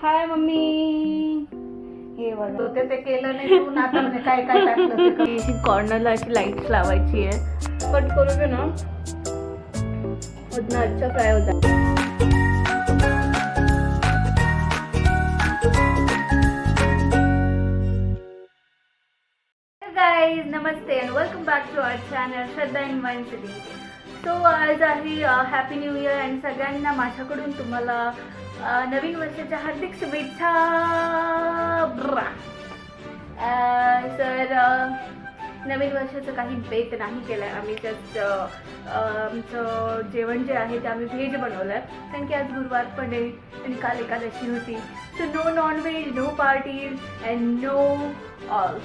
हाय mummy. हे बघा ते केलं नाही तू आता म्हणजे काय काय टाकलं ते कॉर्नरला अशी लाईट लावायची आहे. कट करू दे ना. उतना अच्छा फ्राय होता. गाइस नमस्ते and welcome back to our channel Shraddha in mind city. So आज आहे हॅपी न्यू इयर अँड सगळ्यांना माझ्याकडून तुम्हाला नवीन वर्षाच्या हार्दिक शुभेच्छा. सर नवीन वर्षाचं काही बेत नाही केलं आहे आम्ही. जस्ट आमचं जेवण जे आहे ते आम्ही व्हेज बनवलं आहे कारण की आज गुरुवार पण आहे आणि काल एकादशी होती. So no nonveg, no parties and no all.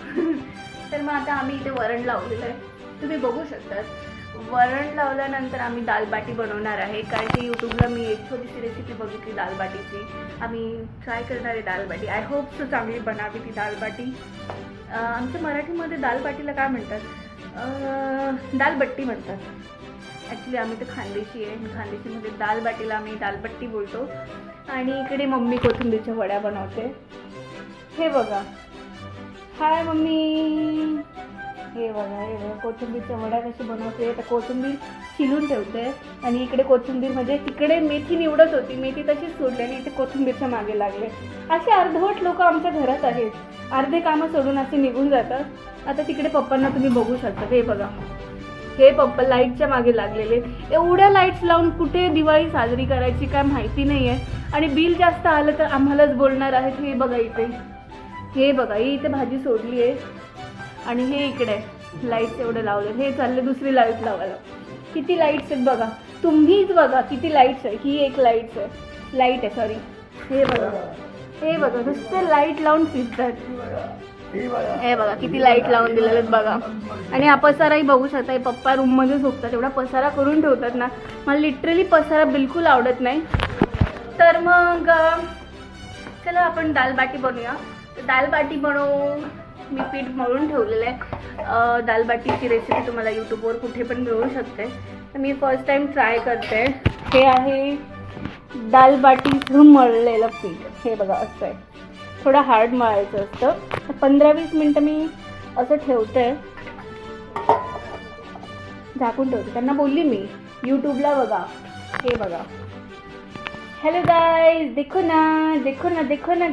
तर मग आता आम्ही इथे वरण लावलेलं आहे, तुम्ही बघू शकता. वरण लावल्यानंतर आम्ही दालबाटी बनवणार आहे कारण की यूट्यूबला मी एक छोटीशी रेसिपी बघितली दालबाटीची. आम्ही ट्राय करणार आहे दालबाटी. आय होप सो चांगली बनावी ती दालबाटी. आमच्या मराठीमध्ये दालबाटीला काय म्हणतात? दालबट्टी म्हणतात. ॲक्च्युली आम्ही तर खानदेशी आहे, खानदेशीमध्ये दालबाटीला आम्ही दालबट्टी बोलतो. आणि इकडे मम्मी कोथिंबीरच्या वड्या बनवते. हे बघा. हाय मम्मी. हे बघा कोथिंबीरच्या वड्या कशी बनवते. तर कोथिंबीर शिलून ठेवते आणि इकडे कोथिंबीर म्हणजे तिकडे मेथी निवडत होती, मेथी तशीच सोडली आणि इथे कोथिंबीरच्या मागे लागले. असे अर्धवट लोक आमच्या घरात आहेत. अर्धे कामं सोडून असे निघून जातात. आता तिकडे पप्पांना तुम्ही बघू शकता. हे बघा, हे पप्पा लाईटच्या मागे लागलेले. एवढ्या लाईट्स लावून कुठे दिवाळी साजरी करायची काय माहिती नाही आहे. आणि बिल जास्त आलं तर आम्हालाच बोलणार आहेत. हे बघा इथे, हे बघा ही इथे भाजी सोडली आहे आणि हे इकडे लाईट्स एवढे लावले. हे चालले दुसरी लाईट लावायला. किती लाईट्स आहेत बघा, तुम्हीच बघा किती लाईट्स आहे. ही एक लाईट आहे सॉरी. हे बघा, हे बघा नुसते लाईट लावून फिरतात. हे बघा किती लाईट लावून दिलेले आहेत बघा. आणि हा पसाराही बघू शकता. पप्पा रूममध्ये झोपतात, एवढा पसारा करून ठेवतात ना. मला लिटरली पसारा बिलकुल आवडत नाही. तर मग चला आपण दालबाटी बनवूया. दालबाटी बनवून मी पीठ मळून ठेवलेलं आहे. दालबाटीची रेसिपी तुम्हाला यूट्यूबवर कुठे पण मिळू शकते. तर मी फर्स्ट टाईम ट्राय करते. हे आहे दालबाटीचं मळलेलं पीठ. हे बघा असं आहे, थोडं हार्ड मळायचं असतं. 15-20 मिनटं मी असं ठेवते, झाकून ठेवते. त्यांना बोलली मी यूट्यूबला बघा. हे बघा. हेलो गाइस, देखो ना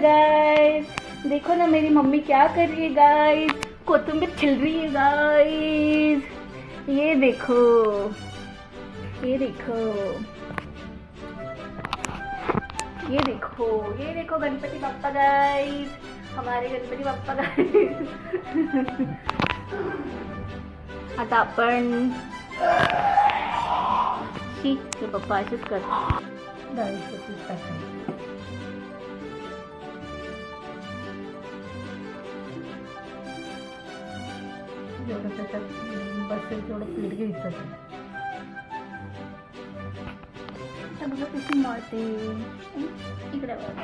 गाइस, देखो ना मेरी मम्मी क्या कर रही है गाइस. कोथिंबीर छिल रही है गाइस. ये देखो, ये देखो, ये देखो, ये देखो गणपति बाप्पा गाइस, हमारे गणपति बाप्पा गाइस. आता आपण हे पप्पा असेच करतात. डाळीचं पीठ टाकायचं. जेवढं त्याच्यात बसेल तेवढं पीठ घ्यायचं. आता बघा कशी मळते. इकडे बघा.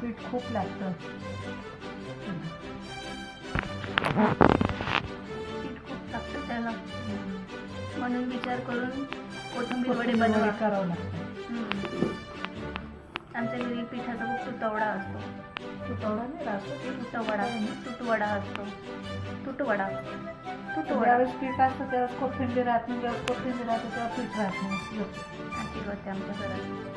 पीठ खूप लागतं. त्याला म्हणून विचार करून कोथिंबीर वडे बनवा करावं लागतं. आमच्या घरी पिठाचा खूप तुटवडा असतो. तुटवडा नाही राहतो, तुटवडा असतो. तुटवडा ज्यावेळेस पीठ असतं त्यावेळेस कोथिंबीर राहत नाही, ज्यावेळेस कोथिंबीर राहतं तेव्हा पीठ राहत नाही. अशी होते आमच्या घरात.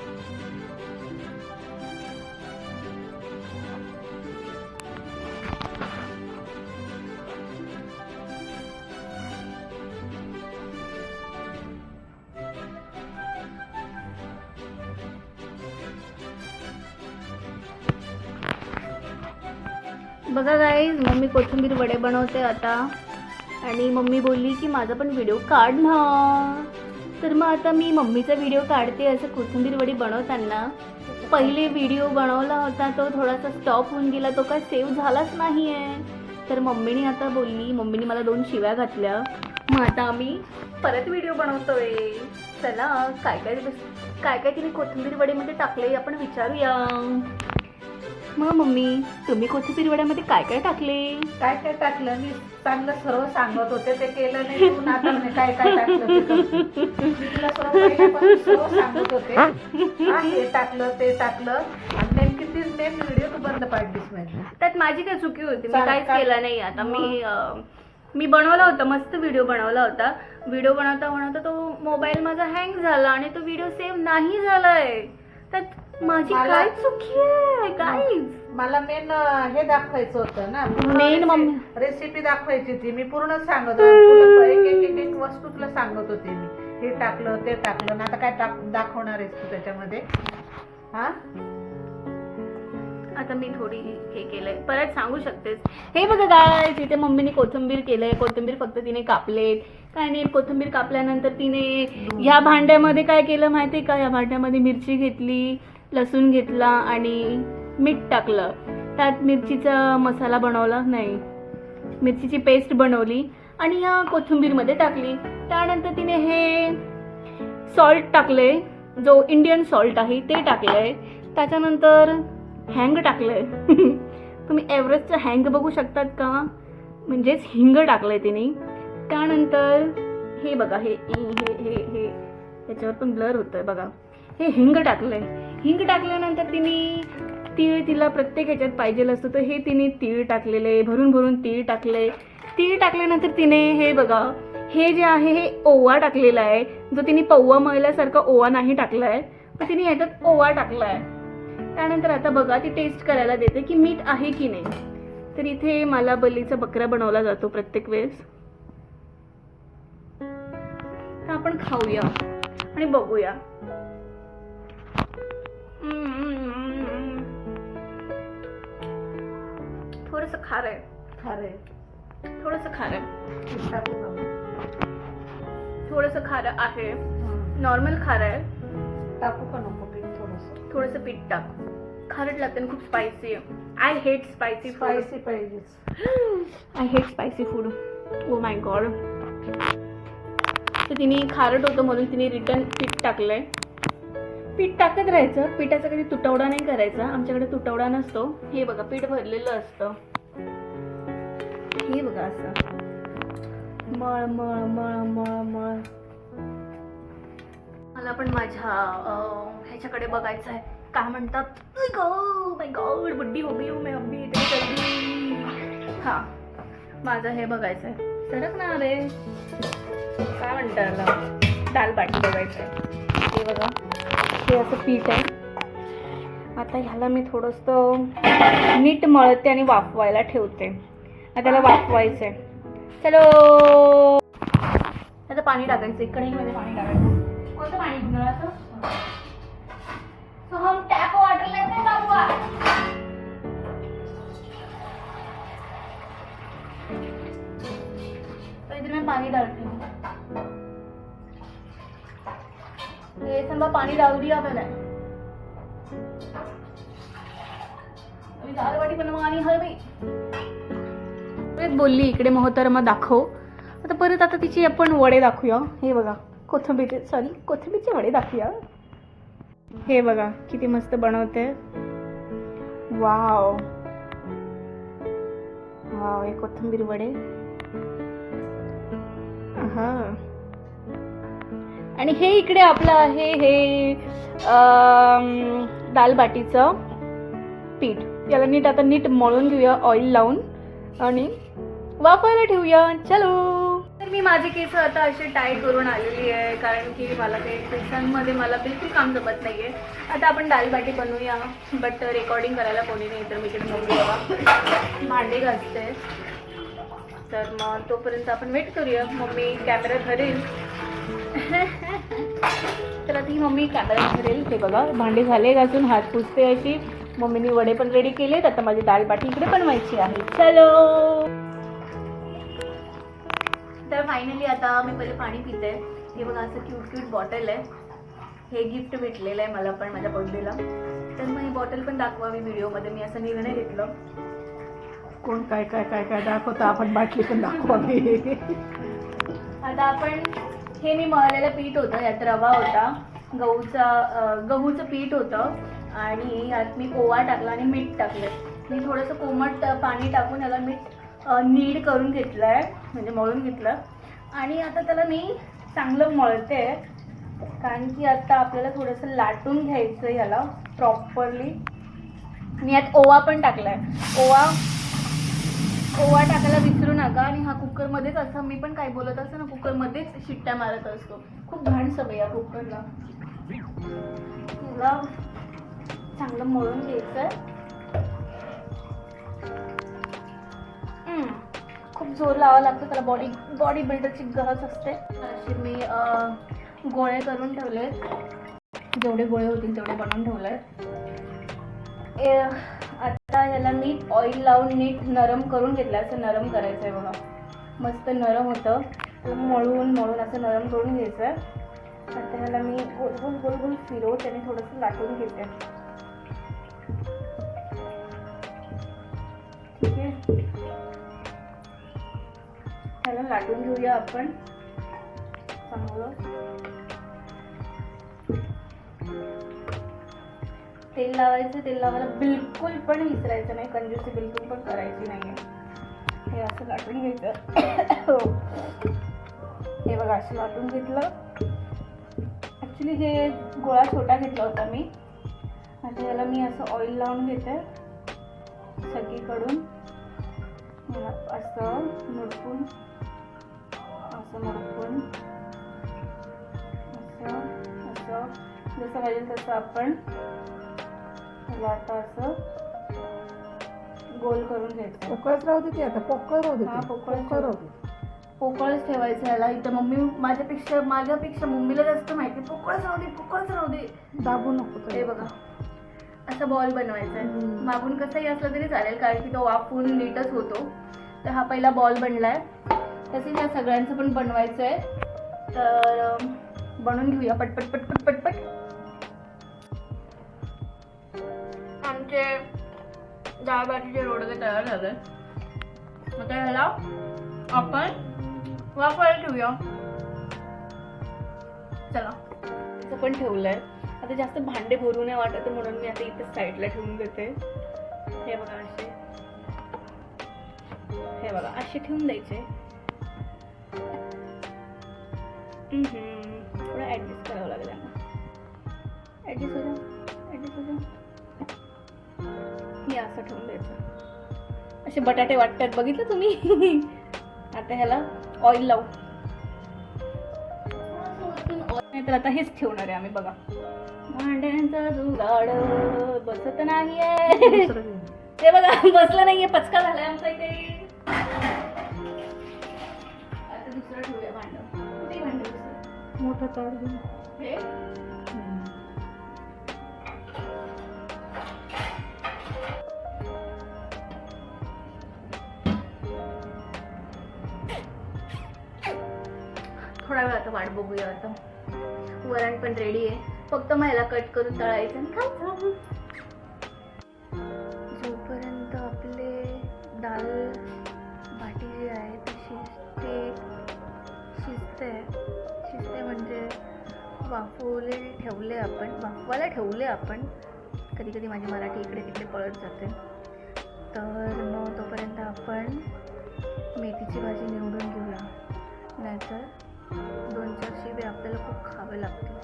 बघा गाईज, मम्मी कोथिंबीर वडे बनवते आता. आणि मम्मी बोलली की माझा पण व्हिडिओ काढ ना. तर मग आता मी मम्मीचा व्हिडिओ काढते असं कोथिंबीर वडी बनवताना. पहिले व्हिडिओ बनवला होता तो थोडासा स्टॉप होऊन गेला, तो काय सेव्ह झालाच नाही आहे. तर मम्मीने आता बोलली, मम्मीने मला 2 शिव्या घातल्या. मग आता आम्ही परत व्हिडिओ बनवतोय. चला काय काय तिने कोथिंबीर वडीमध्ये टाकले आपण विचारूया. मग मम्मी तुम्ही कोथिंबीर वड्यामध्ये काय काय टाकले? काय काय टाकलं मी चांगलं सर्व सांगत होते, ते केलं नाही तू आता म्हणे काय काय टाकलं ते करते. मी तुला सर्व पहिल्यापासून सर्व सांगत होते, हा, हे टाकलं ते टाकलं आणि नेमकी तीच मेन व्हिडिओ तू बंद पाडलीस म्हणजे. त्यात माझी काय चुकी होती, मी चालेल, काहीच चालेल. केलं नाही. आता मी बनवला होता, मस्त व्हिडिओ बनवला होता. व्हिडिओ बनवता बनवता तो मोबाईल माझा हँग झाला आणि तो व्हिडिओ सेव्ह नाही झालाय. त्यात माझी काय चुकी आहे गाईज? मला मेन हे दाखवायचं होतं ना, Main मम्मी. रेसिपी दाखवायची होती. मी पूर्ण सांगत होते तुला, एक वस्तू तुला सांगत होते मी, हे टाकलं ते टाकलं ना. आता काय दाखवणार आहेस तू त्याच्यामध्ये? हा, आता मी थोडी हे केलंय, परत सांगू शकतेस. हे बघा गाईज, इथे मम्मीने कोथिंबीर केलंय. कोथिंबीर फक्त तिने कापलेत, काय नाही. कोथिंबीर कापल्यानंतर तिने ह्या भांड्यामध्ये काय केलं माहितीये का? या भांड्यामध्ये मिरची घेतली, लसूण घेतला आणि मीठ टाकलं. त्यात मिरचीचा मसाला बनवला, नाही मिरचीची पेस्ट बनवली आणि या कोथिंबीरमध्ये टाकली. त्यानंतर तिने हे सॉल्ट टाकले, जो इंडियन सॉल्ट आहे ते टाकलंय. त्याच्यानंतर हँग टाकलंय. तुम्ही एव्हरेस्टचं हँग बघू शकतात का? म्हणजेच हिंग टाकलंय तिने. त्यानंतर हे बघा, हे हे हे हे त्याच्यावर पण ब्लर होतंय बघा. हे हिंग टाकलंय. हिंग टाकल्यानंतर तीळ तिला प्रत्येक ह्याच्यात पाहिजे असतं, तर हे तिने तीळ टाकलेले, भरून भरून तीळ टाकले. तीळ टाकल्यानंतर तिने हे बघा, हे जे आहे हे ओवा टाकलेला आहे, जो तिने पौवा मळल्यासारखा ओवा नाही टाकलाय, तर तिने ह्याच्यात ओवा टाकलाय. त्यानंतर आता बघा, ती टेस्ट करायला देते की मीठ आहे की नाही. तर इथे मला बलीचा बकरा बनवला जातो प्रत्येक वेळेस. तर आपण खाऊया आणि बघूया. थोडंसं खारं आहे, खारे थोडंसं खारं आहे, टाकू का मग? थोडंसं खारं आहे. नॉर्मल खारं आहे. टाकू का नको पीठ थोडंसं? थोडंसं पीठ टाक. खारट लागतं आणि खूप स्पायसी आहे. I hate spicy food. Spicy पाहिजेच. I hate spicy food. Oh my god. तर तिने खारट होतं म्हणून तिने रिटर्न पीठ टाकलंय. पीठ टाकत राहायचं, पिठाचा कधी तुटवडा नाही करायचा. आमच्याकडे तुटवडा नसतो. हे बघा, पीठ भरलेलं असतं. हे बघा, असं मळ मळ मळ मळ मळ. मला पण माझ्या ह्याच्याकडे बघायचं आहे, काय म्हणतात, माय गॉड बुड्डी हो गई हूं मैं अभी इतनी जल्दी. हा, माझं हे बघायचं आहे. सरक ना रे, काय म्हणतात याला, दाल बाटी बघायचं आहे. हे बघा, हे असं पीठ आहे. आता ह्याला मी थोडंसं नीट मळते आणि वाफवायला ठेवते. आता त्याला वाफवायचं आहे. चलो, आता पाणी टाकायचं. कढईमध्ये पाणी टाकायचं. कोणतं पाणी नळाचं? तो हम टॅप वाटर लेते हैं बाबूआ. तो इधर मैं पानी डालती हूँ. ये सब पानी डाल दिया मैंने. अभी दाल बाटी बनवानी है भाई. बोलली इकडे मोहतरमा दाखव. आता परत आता तिची आपण वडे दाखवूया. हे बघा, कोथिंबीरचे वडे दाखवूया. हे बघा किती मस्त बनवते. वाव वाव, हे कोथिंबीर वडे. हा, आणि हे इकडे आपलं आहे हे दाल बाटीचं पीठ. याला नीट आता नीट मळून घेऊया ऑइल लावून आणि वाफायला ठेवूया. चलो. तर मी माझे केस आता असे टाय करून आलेली आहे, कारण की मला ते केसांमध्ये मला बिलकुल काम जमत नाही आहे. आता आपण दाल बाटी बनवूया, बट रेकॉर्डिंग करायला कोणी नाही, तर मी इकडे मम्मी बाबा भांडे घासते. तर मग तोपर्यंत आपण वेट करूया. मम्मी कॅमेरा धरेल. तर आता ही मम्मी कॅमेरा धरेल. ते बघा, भांडे झाले घासून, हात पुसते अशी. मम्मीने वडे पण रेडी केलेत. आता माझी दाल बाटी इकडे बनवायची आहे. चलो. तर फायनली आता मी पहिले पाणी पिते. हे बघा, असं क्यूट बॉटल आहे. हे गिफ्ट भेटलेलं आहे मला पण माझ्या बर्थडेला. तर मग ही बॉटल पण दाखवावी व्हिडिओमध्ये. मी असा निर्णय घेतला. कोण काय काय काय काय दाखवतं, आपण बाटली पण दाखवावी. आता आपण हे मी मळलेलं पीठ होतं, यात रवा होता, गहूचं पीठ होतं आणि यात मी ओवा टाकला आणि मीठ टाकलं. मी थोडंसं कोमट पाणी टाकून याला मीठ नीड करून घेतलं आहे, म्हणजे मळून घेतलं. आणि आता त्याला मी चांगलं मळते, कारण की आता आपल्याला थोडंसं लाटून घ्यायचं याला प्रॉपरली. मी यात ओवा पण टाकला आहे. ओवा टाकायला विसरू नका. आणि हा कुकरमध्येच असं, मी पण काय बोलत असतो ना, कुकरमध्येच शिट्ट्या मारत असतो. खूप घाण सवय या कुकरला. याला चांगलं मळून घ्यायचं आहे. खूप जोर लावावा लागतो त्याला, बॉडी बिल्डरची गरज असते. असे मी गोळे करून ठेवले, जेवढे गोळे होतील तेवढे बनवून ठेवले. आता याला नीट ऑइल लावून नीट नरम करून घेतलं. असं नरम करायचं आहे बघा, मस्त नरम होतं. मळून असं नरम करून घ्यायचं आहे. आता ह्याला मी गोल गोल फिरवते आणि थोडंसं लाटून घेते. ठीक आहे, ह्याला लाटून घेऊया आपण चांगलं. तेल लावायचं, तेल लावायला बिलकुल पण विसरायचं नाही, कंजूसी बिलकुल पण करायची नाही. हे असं लाटून घ्यायचं. हे बघा असं लाटून घेतलं. ॲक्च्युली हे गोळा छोटा घेतला होता मी. आता याला मी असं ऑइल लावून घेते सगळीकडून. असं मुडपून असं जसं पाहिजे तसं आपण याला आता असं गोल करून घ्यायचं. पोकळच राहू दे, आता पोकळ राहू दे. हा, पोकळच ठेवायचं याला. इथं मम्मी माझ्यापेक्षा मम्मीला जास्त माहिती, पोकळच राहू दे. दाबू नको. हे बघा असं बॉल बनवायचा आहे. मागून कसंही असलं तरी चालेल, कारण की तो वाफून नीटच होतो. तर हा पहिला बॉल बनलाय. तसेच या सगळ्यांचं पण बनवायचं आहे. तर बनवून घेऊया पटपट. आमचे डाळ बाटीचे रोडगे तयार झाले. आता ह्याला आपण वाफवायला ठेवूया. चला, असं पण ठेवलंय. आता जास्त भांडे भरू नये वाटत, म्हणून मी आता इथे साईडला ठेवून देते. हे बघा असे ठेवून द्यायचे. थोडं ऍडजस्ट करावं लागेल ना. ऍडजस्ट हो जा. हे असं ठेवून द्यायचं. असे बटाटे वाटतात, बघितलं तुम्ही. आता ह्याला ऑइल लावू. तर आता हेच ठेवणार आहे आम्ही. बघा, भांड्यांचा जुगाड बसत नाहीये. ते बघा बसलं नाहीये, पचका झालाय आमचा इथे. आता दुसरं ठेवूया भांड. कुठे भांड दुसरं? मोठं ताट घेऊन. हे थोडा वेळ आता वाट बघूया. आता वरण पण रेडी आहे, फक्त मला कट करून तळायचं आणि खायचं. जोपर्यंत आपले डाळ बाटी जी आहे ती शिजते म्हणजे वाफवायला ठेवले आपण. कधी कधी माझी मराठी इकडे तिकडे पळत जाते. तर मग तोपर्यंत आपण मेथीची भाजी निवडून घेऊया, नाहीतर 2-4 शिवे आपल्याला खूप खावे लागतील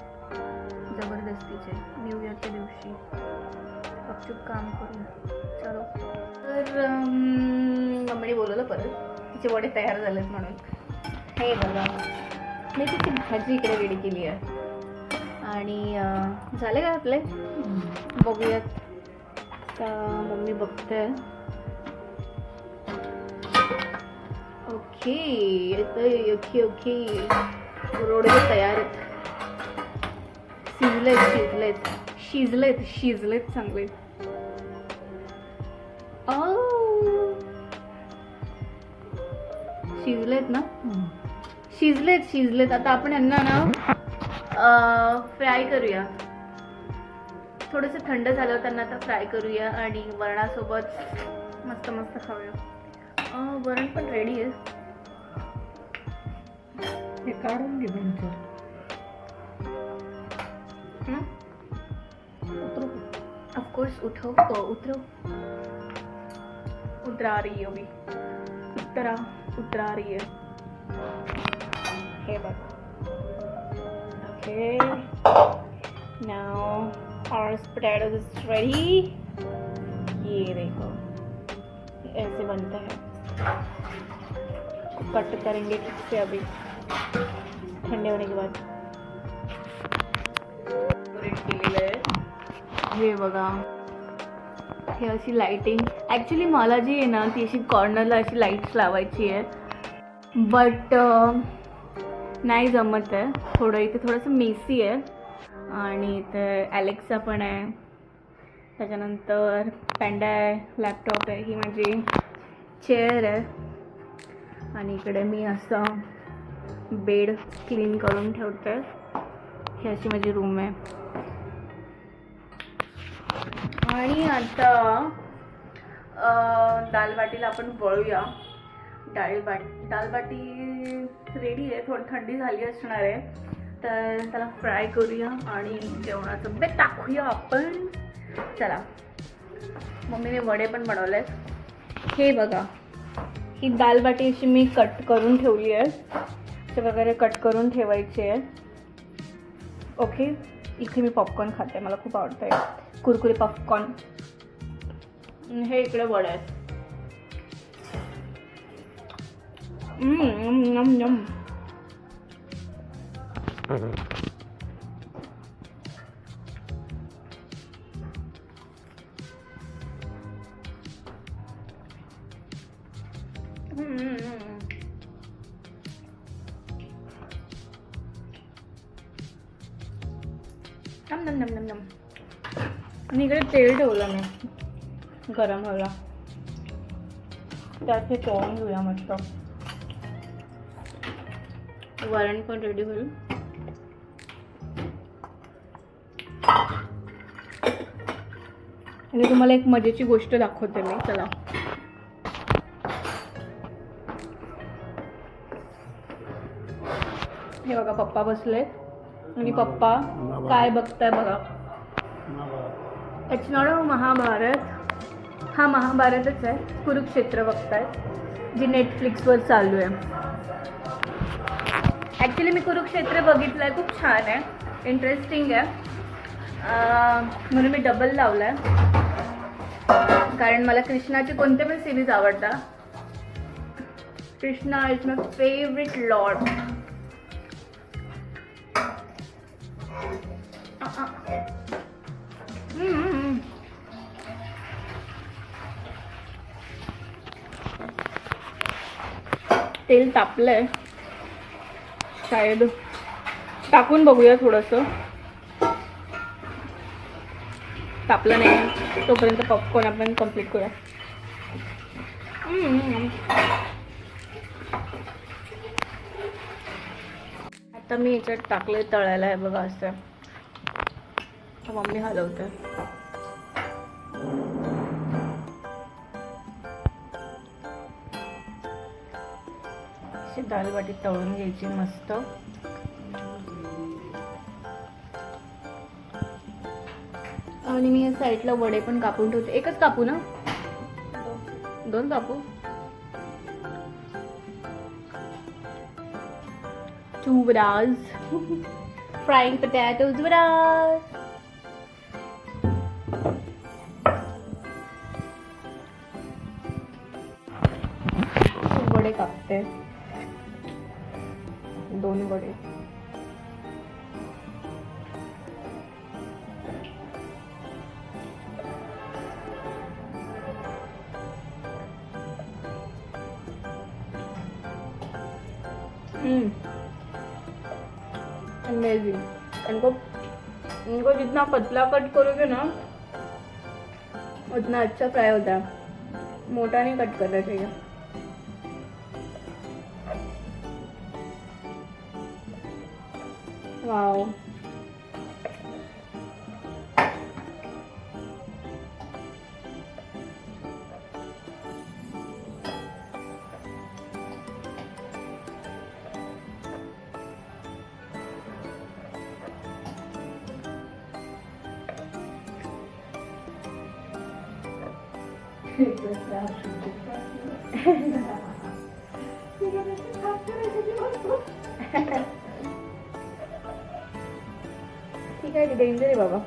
जबरदस्तीचे. न्यू इयरच्या दिवशी गपचूप काम करूया. चलो. तर मम्मीने बोलवलं परत, तिचे वडे तयार झालेत म्हणून. हे बघा, मेथीची भाजी इकडे रेडी केली आहे. आणि झाले का आपले, बघूयात. तर मम्मी बघते. ओके रोडगे तयार आहेत. शिजलेत चांगले. शिजलेत ना? शिजलेत. आता आपण यांना ना फ्राय करूया. थोडंसं थंड झालं त्यांना आता फ्राय करूया आणि वरणासोबत मस्त खाऊया. वरण पण रेडी आहे. हे काढून घे कोर्स उठव उतरव उतरा रही है अभी उतरा रही है हे बघ okay now our potatoes is ready ये देखो ऐसे बनता है कट करेंगे ठीक से अभी ठंडे होने के बाद केलेलं आहे हे बघा हे अशी लाइटिंग ॲक्च्युली मला जी आहे ना ती अशी कॉर्नरला अशी लाईट्स लावायची आहे बट नाही जमत आहे थोडं इथे थोडंसं मेसी आहे आणि इथे ॲलेक्सा पण आहे त्याच्यानंतर पॅन्डा आहे लॅपटॉप आहे ही माझी चेअर आहे आणि इकडे मी असं बेड क्लीन करून ठेवते ही अशी माझी रूम आहे आणि आता दालबाटीला आपण वळूया दालबाटी रेडी आहे थोडी थंडी झाली असणार आहे तर त्याला फ्राय करूया आणि जेवणाचं बेत टाकूया आपण चला मम्मीने वडे पण बनवले आहेत हे बघा ही दालबाटी अशी मी कट करून ठेवली आहे अशा प्रकारे कट करून ठेवायची आहे ओके इथे मी पॉपकॉर्न खाते मला खूप आवडतं आहे कुरकुरे पॉपकॉर्न हे इकडे वडे आहेत नम नम नम नम नम नम आणि इकडे तेल ठेवलं मी गरम व्हायला त्यात हे तळून घेऊया मस्त वरण पण रेडी होईल आणि तुम्हाला एक मजेची गोष्ट दाखवते मी चला हे बघा पप्पा बसलेत आणि पप्पा काय बघताय बघा इट्स नॉट अ महाभारत हा महाभारतच आहे कुरुक्षेत्र बघताय जी नेटफ्लिक्सवर चालू आहे ॲक्च्युली मी कुरुक्षेत्र बघितलं आहे खूप छान आहे इंटरेस्टिंग आहे म्हणून मी डबल लावला आहे कारण मला कृष्णाचे कोणते पण सिरीज आवडतात Krishna is my favourite Lord तेल तापलंय शायद टाकून बघूया थोडंसं तापलं नाही तोपर्यंत पॉपकॉर्न आपण कंप्लीट करूया आता मी याच्यात टाकले तळायला आहे बघा असं मम्मी हलवते दालबाटी तळून घ्यायची मस्त आणि मी या साईडला वडे पण कापून ठेवते एकच कापू ना दोन कापू to vadas frying potatoes vadas वडे कापते दोन वडे अमेजिंग इनको जितना पतला कट करोगे ना उतना अच्छा फ्राई होता है मोटा नहीं कट करना चाहिए वाओ ठीक आहे, डेंजर आहे बाबा.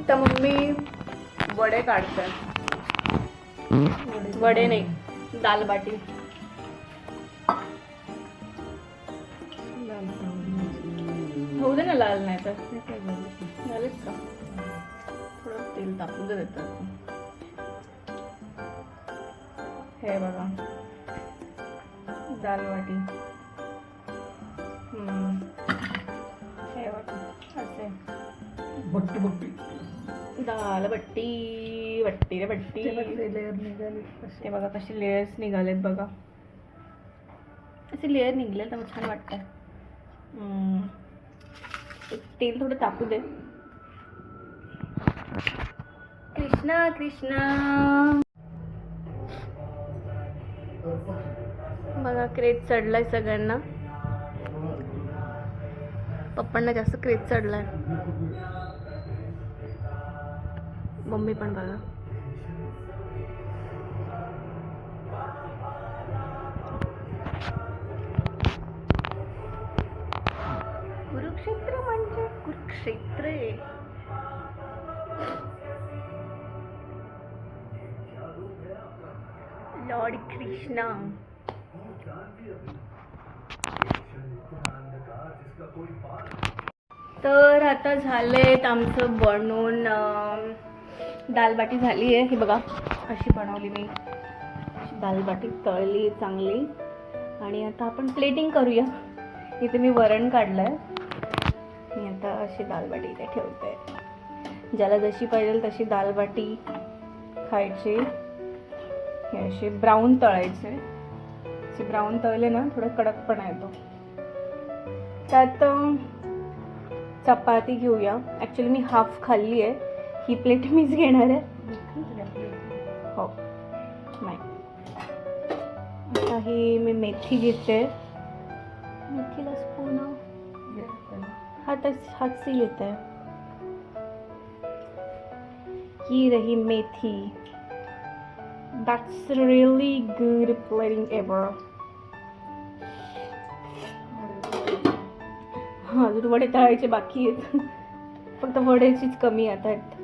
तर मम्मी वडे काढतात. वडे नाही, दाल बाटी. होऊ दे ना लाल, नाही तर झालेच का. थोडं तेल तापू दे देतात. हे बघा दाल बाटी. हे बघा असे बट्टी बट्टी दाल बट्टी. बट्टी रे बट्टी. लेअर निघाली. ते बघा कसे लेयर्स निघालेत बघा. असे लेयर निघले तर मग छान वाटतं. तेल थोडं तापू दे. कृष्णा कृष्णा. बघा क्रेज चढलाय सगळ्यांना. पप्पांना जास्त क्रेज चढलाय. मम्मी पण बघा. कुरुक्षेत्र म्हणजे कुरुक्षेत्र आहे. लॉर्ड कृष्णा. तर आता झालेत आमचं बनवून. दालबाटी झाली आहे. हे बघा अशी बनवली मी. अशी दालबाटी तळली चांगली. आणि आता आपण प्लेटिंग करूया. इथे मी वरण काढलं आहे. मी आता अशी दालबाटी इथे ठेवते. ज्याला जशी पाहिजे तशी दालबाटी खायची. हे असे ब्राऊन तळायचे. असे ब्राऊन तळले ना थोडं कडकपणा येतो. त्यात चपाती घेऊया. ॲक्च्युली मी हाफ खाल्ली आहे. ही प्लेट मीच घेणार आहे. हो नाही. आता ही मी मेथी घेते. मेथीला स्पून हात से लेते हैं. ये रही मेथी. That's really good plating ever. हाँ अजून वडे तळायचे बाकी आहेत. फक्त वड्याचीच कमी आता आहेत.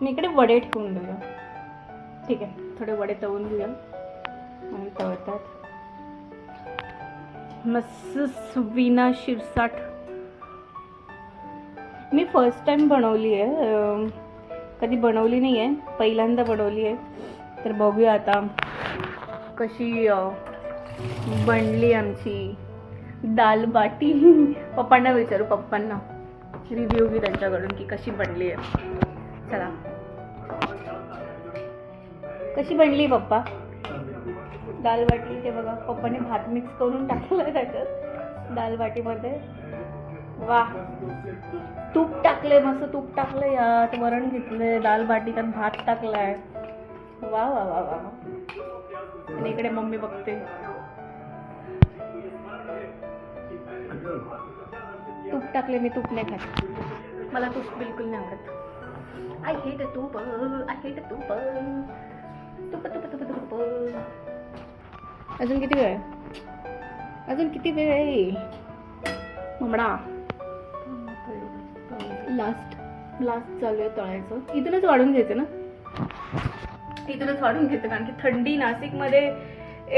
मी इकडे वडे ठेवून देऊया. ठीक आहे, थोडे वडे तळून घेऊया. आणि तळतात मस्त. विना शिरसाट. मी फर्स्ट टाइम बनवली आहे. कधी बनवली नाही आहे, पहिल्यांदा बनवली आहे. तर बघूया आता कशी बनली आमची दाल बाटी. पप्पांना विचारू. पप्पांना रिव्ह्यू घे त्यांच्याकडून की कशी बनली आहे. चला कशी बनली पप्पा दाल बाटी. ते बघा पप्पाने भात मिक्स करून टाकलं त्याच्यात दाल बाटीमध्ये. वा तूप टाकले, मस्त तूप टाकलं यात. वरण घेतले, दाल बाटी त्यात भात टाकलाय. वा वा वा वा. आणि इकडे मम्मी बघते. तूप टाकले. मी तूप नाही खात. मला तूप बिलकुल नाही आवडत. आय हेट तूप. आय हेट तूप. तूप तूप तूप तूप. अजून किती वेळ आहे? अजून किती वेळ आहे ममडा? लास्ट चालू आहे तळायचं. इथूनच वाढून घ्यायचं ना. इथूनच वाढून घेतो कारण की थंडी नाशिकमध्ये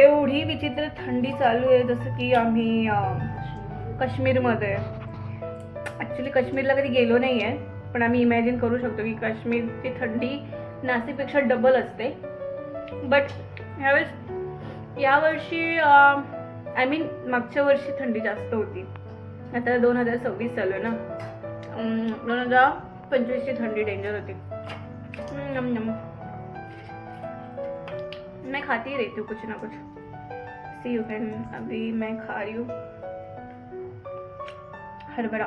एवढी विचित्र थंडी चालू आहे. जसं की आम्ही काश्मीरमध्ये. ॲक्च्युली काश्मीरला कधी गेलो नाही आहे, पण आम्ही इमॅजिन करू शकतो की काश्मीरची थंडी नाशिकपेक्षा डबल असते. बट यावर्षी आय मीन मागच्या वर्षी थंडी जास्त होती. आता 2026 चालू आहे ना. 2025ची थंडी डेंजर होती. मैं खाती रहती हूँ कुछ ना कुछ. See you can. अभी मैं खा रही हूँ हरभरा।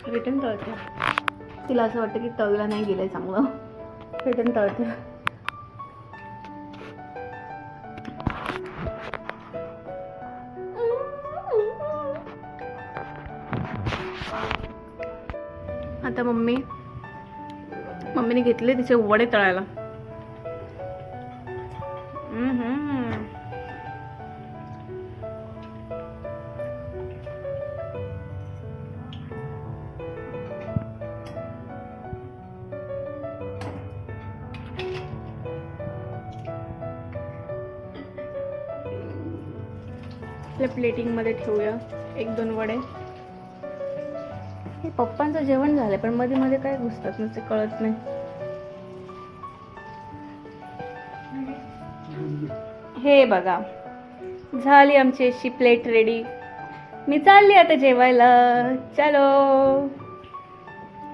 रिटर्न तळते, तिला असं वाटतं की तळीला नाही गेलंय चांगलं, रिटर्न तळते. आता मम्मीने घेतले तिचे वडे तळायला. आपल्या प्लेटिंगमध्ये ठेवूया 1-2 वडे. हे पप्पांचं जेवण झालंय पण मध्ये मध्ये काय घुसतात नुसते कळत नाही. हे बघा झाली आमची अशी प्लेट रेडी. मी चालली आता जेवायला. चलो.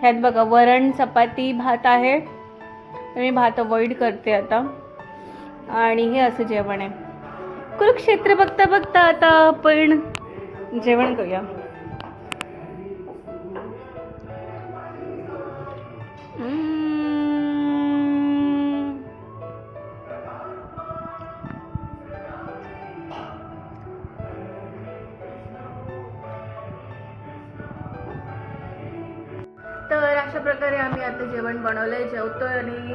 ह्यात बघा वरण, चपाती, भात आहे. मी भात अवॉइड करते आता. आणि हे असं जेवण आहे. कुरुक्षेत्र बघता बघता आता आपण जेवण करूया. तर अशा प्रकारे आम्ही आता जेवण बनवलंय, जेवतोय आणि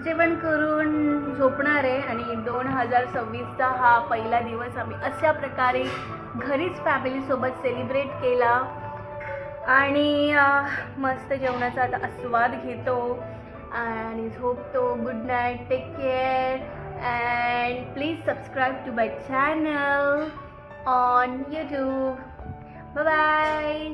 जेवण करून झोपणार आहे. आणि 2026चा हा पहिला दिवस आम्ही अशा प्रकारे घरीच फॅमिलीसोबत सेलिब्रेट केला आणि मस्त जेवणाचा आता आस्वाद घेतो आणि झोपतो. Good night, take care and please subscribe to my channel on YouTube. Bye bye.